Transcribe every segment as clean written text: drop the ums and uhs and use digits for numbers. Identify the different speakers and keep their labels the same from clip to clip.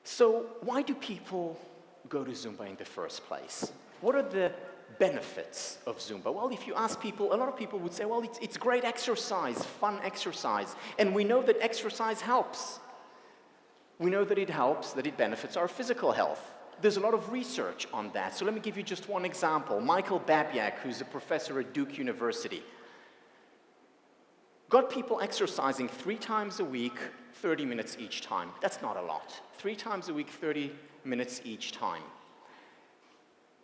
Speaker 1: So why do people go to Zumba in the first place? What are the benefits of Zumba? Well, if you ask people, a lot of people would say, well, it's great exercise, fun exercise. And we know that exercise helps. We know that it helps, that it benefits our physical health. There's a lot of research on that. So let me give you just one example. Michael Babyak, who's a professor at Duke University, got people exercising 3 times a week, 30 minutes each time. That's not a lot. 3 times a week, 30 minutes each time.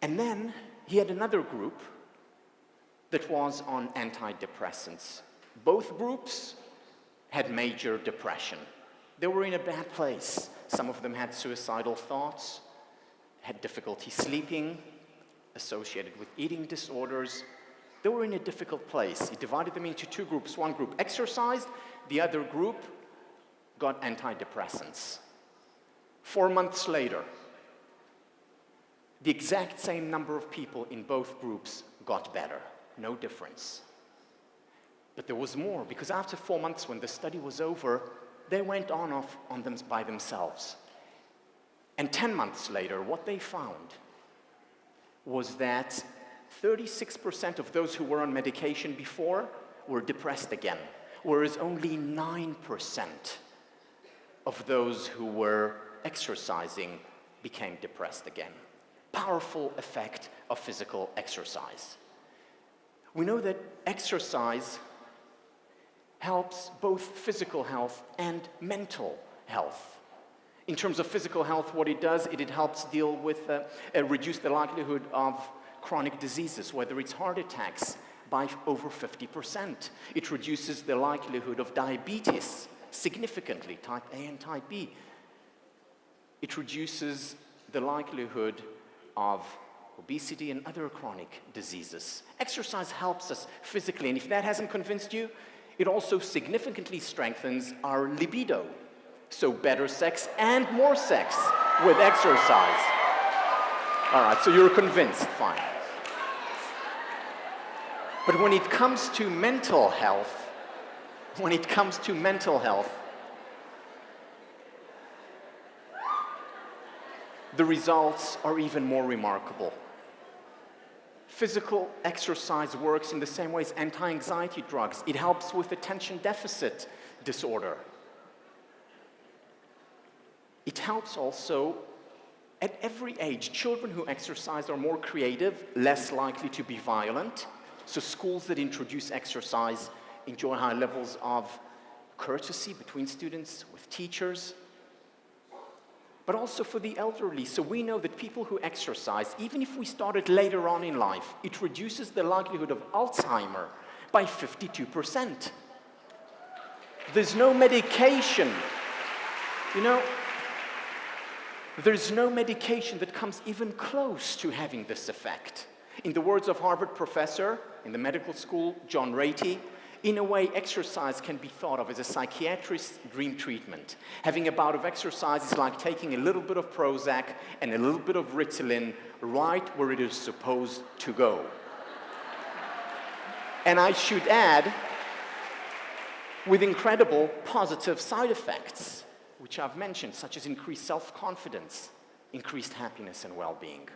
Speaker 1: And then he had another group that was on antidepressants. Both groups had major depression. They were in a bad place. Some of them had suicidal thoughts, had difficulty sleeping, associated with eating disorders. They were in a difficult place. He divided them into 2 groups. One group exercised, the other group got antidepressants. 4 months later, the exact same number of people in both groups got better. No difference. But there was more, because after 4 months, when the study was over, they went on them by themselves. And 10 months later, what they found was that 36% of those who were on medication before were depressed again, whereas only 9% of those who were exercising became depressed again. Powerful effect of physical exercise. We know that exercise helps both physical health and mental health. In terms of physical health, what it does, it helps deal with, reduce the likelihood of chronic diseases, whether it's heart attacks, by over 50%. It reduces the likelihood of diabetes significantly, type A and type B. It reduces the likelihood of obesity and other chronic diseases. Exercise helps us physically, and if that hasn't convinced you, it also significantly strengthens our libido. So better sex and more sex with exercise. All right, so you're convinced, fine. But when it comes to mental health, the results are even more remarkable. Physical exercise works in the same way as anti-anxiety drugs. It helps with attention deficit disorder. It helps also at every age. Children who exercise are more creative, less likely to be violent. So schools that introduce exercise enjoy high levels of courtesy between students, with teachers. But also for the elderly. So we know that people who exercise, even if we start it later on in life, it reduces the likelihood of Alzheimer by 52%. There's no medication. There's no medication that comes even close to having this effect. In the words of Harvard professor in the medical school, John Ratey, in a way, exercise can be thought of as a psychiatrist's dream treatment. Having a bout of exercise is like taking a little bit of Prozac and a little bit of Ritalin right where it is supposed to go. And I should add, with incredible positive side effects, which I've mentioned, such as increased self-confidence, increased happiness and well-being.